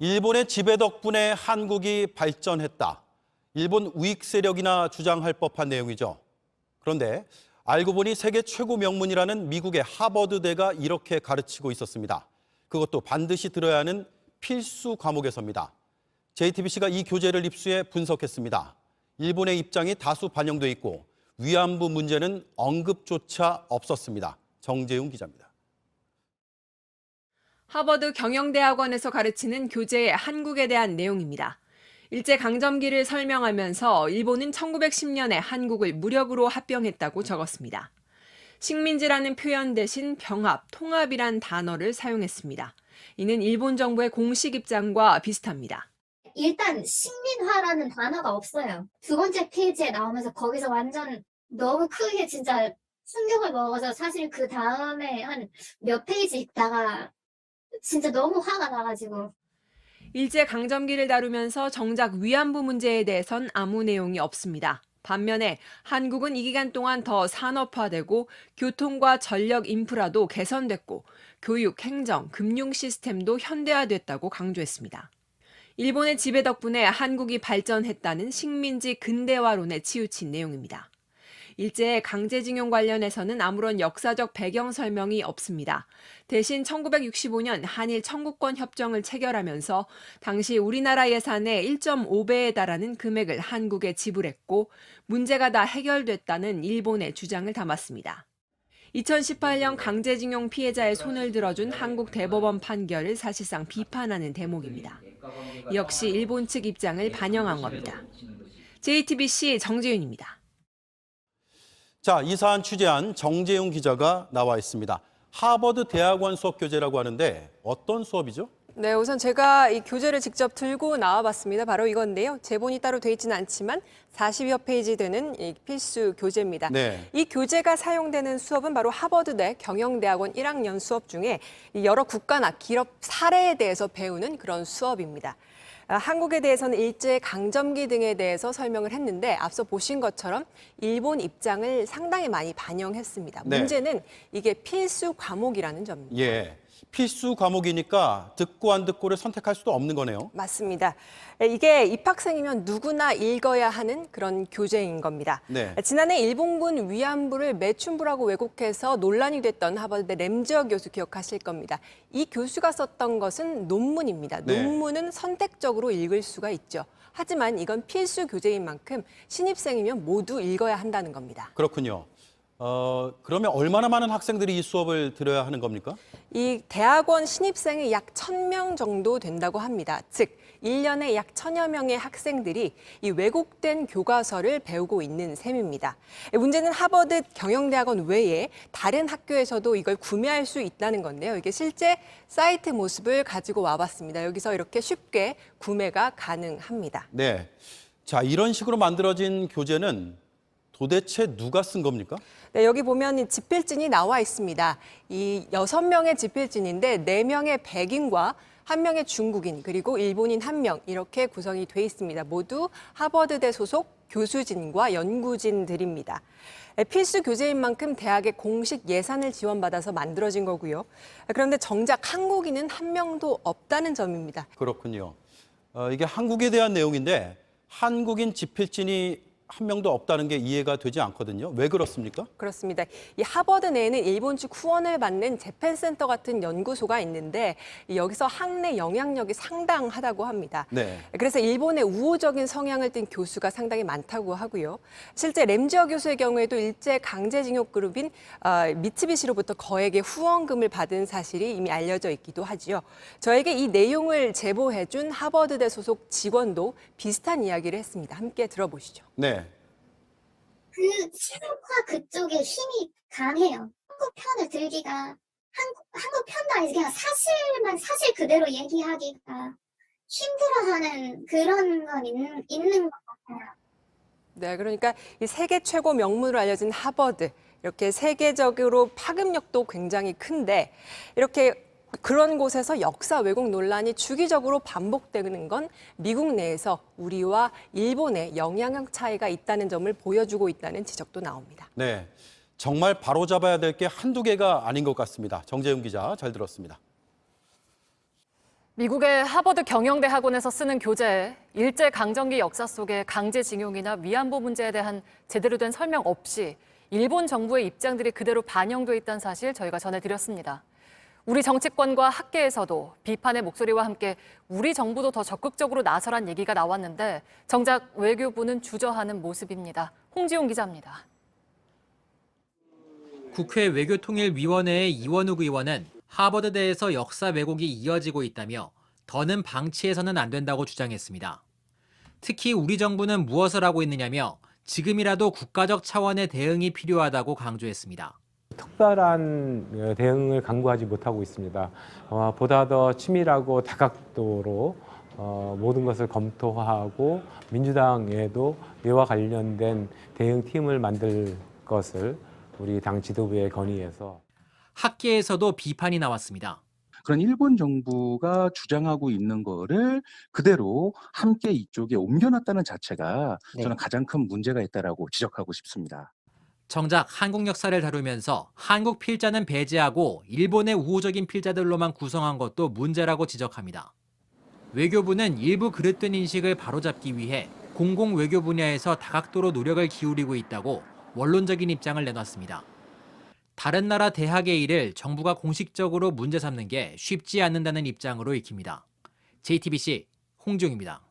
일본의 지배 덕분에 한국이 발전했다. 일본 우익 세력이나 주장할 법한 내용이죠. 그런데 알고 보니 세계 최고 명문이라는 미국의 하버드대가 이렇게 가르치고 있었습니다. 그것도 반드시 들어야 하는 필수 과목에서입니다. JTBC가 이 교재를 입수해 분석했습니다. 일본의 입장이 다수 반영돼 있고 위안부 문제는 언급조차 없었습니다. 정재웅 기자입니다. 하버드 경영대학원에서 가르치는 교재의 한국에 대한 내용입니다. 일제강점기를 설명하면서 일본은 1910년에 한국을 무력으로 합병했다고 적었습니다. 식민지라는 표현 대신 병합, 통합이란 단어를 사용했습니다. 이는 일본 정부의 공식 입장과 비슷합니다. 일단 식민화라는 단어가 없어요. 두 번째 페이지에 나오면서 거기서 완전 너무 크게 진짜 충격을 먹어서 사실 그 다음에 한 몇 페이지 있다가 진짜 너무 화가 나가지고. 일제강점기를 다루면서 정작 위안부 문제에 대해선 아무 내용이 없습니다. 반면에 한국은 이 기간 동안 더 산업화되고 교통과 전력 인프라도 개선됐고 교육, 행정, 금융 시스템도 현대화됐다고 강조했습니다. 일본의 지배 덕분에 한국이 발전했다는 식민지 근대화론에 치우친 내용입니다. 일제 강제징용 관련해서는 아무런 역사적 배경 설명이 없습니다. 대신 1965년 한일 청구권 협정을 체결하면서 당시 우리나라 예산의 1.5배에 달하는 금액을 한국에 지불했고 문제가 다 해결됐다는 일본의 주장을 담았습니다. 2018년 강제징용 피해자의 손을 들어준 한국 대법원 판결을 사실상 비판하는 대목입니다. 역시 일본 측 입장을 반영한 겁니다. JTBC 정재윤입니다. 자, 이 사안 취재한 정재웅 기자가 나와 있습니다. 하버드 대학원 수업 교재라고 하는데 어떤 수업이죠? 네, 우선 제가 이 교재를 직접 들고 나와봤습니다. 바로 이건데요. 제본이 따로 돼 있지는 않지만 40여 페이지 되는 이 필수 교재입니다. 네. 이 교재가 사용되는 수업은 바로 하버드대 경영대학원 1학년 수업 중에 여러 국가나 기업 사례에 대해서 배우는 그런 수업입니다. 한국에 대해서는 일제 강점기 등에 대해서 설명을 했는데 앞서 보신 것처럼 일본 입장을 상당히 많이 반영했습니다. 네. 문제는 이게 필수 과목이라는 점입니다. 예. 필수 과목이니까 듣고 안 듣고를 선택할 수도 없는 거네요. 맞습니다. 이게 입학생이면 누구나 읽어야 하는 그런 교재인 겁니다. 네. 지난해 일본군 위안부를 매춘부라고 왜곡해서 논란이 됐던 하버드 램지어 교수 기억하실 겁니다. 이 교수가 썼던 것은 논문입니다. 네. 논문은 선택적으로 읽을 수가 있죠. 하지만 이건 필수 교재인 만큼 신입생이면 모두 읽어야 한다는 겁니다. 그렇군요. 그러면 얼마나 많은 학생들이 이 수업을 들어야 하는 겁니까? 이 대학원 신입생이 약 1,000명 정도 된다고 합니다. 즉 1년에 약 1,000여 명의 학생들이 이 왜곡된 교과서를 배우고 있는 셈입니다. 문제는 하버드 경영대학원 외에 다른 학교에서도 이걸 구매할 수 있다는 건데요. 이게 실제 사이트 모습을 가지고 와봤습니다. 여기서 이렇게 쉽게 구매가 가능합니다. 네. 자, 이런 식으로 만들어진 교재는 도대체 누가 쓴 겁니까? 네, 여기 보면 이 지필진이 나와 있습니다. 이 6명의 지필진인데 4명의 백인과 1명의 중국인 그리고 일본인 1명 이렇게 구성이 돼 있습니다. 모두 하버드대 소속 교수진과 연구진들입니다. 필수 교재인 만큼 대학의 공식 예산을 지원받아서 만들어진 거고요. 그런데 정작 한국인은 1명도 없다는 점입니다. 그렇군요. 이게 한국에 대한 내용인데 한국인 지필진이 한 명도 없다는 게 이해가 되지 않거든요. 왜 그렇습니까? 그렇습니다. 이 하버드 내에는 일본 측 후원을 받는 재팬센터 같은 연구소가 있는데 여기서 학내 영향력이 상당하다고 합니다. 네. 그래서 일본의 우호적인 성향을 띤 교수가 상당히 많다고 하고요. 실제 램지어 교수의 경우에도 일제 강제징용 그룹인 미츠비시로부터 거액의 후원금을 받은 사실이 이미 알려져 있기도 하지요. 저에게 이 내용을 제보해준 하버드대 소속 직원도 비슷한 이야기를 했습니다. 함께 들어보시죠. 네. 그 친일파 그쪽에 힘이 강해요. 한국 편을 들기가 한국 편도 아니지 그냥 사실 그대로 얘기하기가 힘들어하는 그런 건 있는 것 같아요. 네, 그러니까 이 세계 최고 명문으로 알려진 하버드 이렇게 세계적으로 파급력도 굉장히 큰데 이렇게 그런 곳에서 역사 왜곡 논란이 주기적으로 반복되는 건 미국 내에서 우리와 일본의 영향력 차이가 있다는 점을 보여주고 있다는 지적도 나옵니다. 네. 정말 바로잡아야 될 게 한두 개가 아닌 것 같습니다. 정재윤 기자 잘 들었습니다. 미국의 하버드 경영대학원에서 쓰는 교재에 일제강점기 역사 속의 강제징용이나 위안부 문제에 대한 제대로 된 설명 없이 일본 정부의 입장들이 그대로 반영돼 있다는 사실 저희가 전해드렸습니다. 우리 정치권과 학계에서도 비판의 목소리와 함께 우리 정부도 더 적극적으로 나서란 얘기가 나왔는데 정작 외교부는 주저하는 모습입니다. 홍지용 기자입니다. 국회 외교통일위원회의 이원욱 의원은 하버드대에서 역사 왜곡이 이어지고 있다며 더는 방치해서는 안 된다고 주장했습니다. 특히 우리 정부는 무엇을 하고 있느냐며 지금이라도 국가적 차원의 대응이 필요하다고 강조했습니다. 특별한 대응을 강구하지 못하고 있습니다. 보다 더 치밀하고 다각도로 모든 것을 검토하고 민주당에도 이와 관련된 대응팀을 만들 것을 우리 당 지도부에 건의해서 학계에서도 비판이 나왔습니다. 그런 일본 정부가 주장하고 있는 거를 그대로 함께 이쪽에 옮겨놨다는 자체가 저는 가장 큰 문제가 있다라고 지적하고 싶습니다. 정작 한국 역사를 다루면서 한국 필자는 배제하고 일본의 우호적인 필자들로만 구성한 것도 문제라고 지적합니다. 외교부는 일부 그릇된 인식을 바로잡기 위해 공공 외교 분야에서 다각도로 노력을 기울이고 있다고 원론적인 입장을 내놨습니다. 다른 나라 대학의 일을 정부가 공식적으로 문제 삼는 게 쉽지 않는다는 입장으로 읽힙니다. JTBC 홍지용입니다.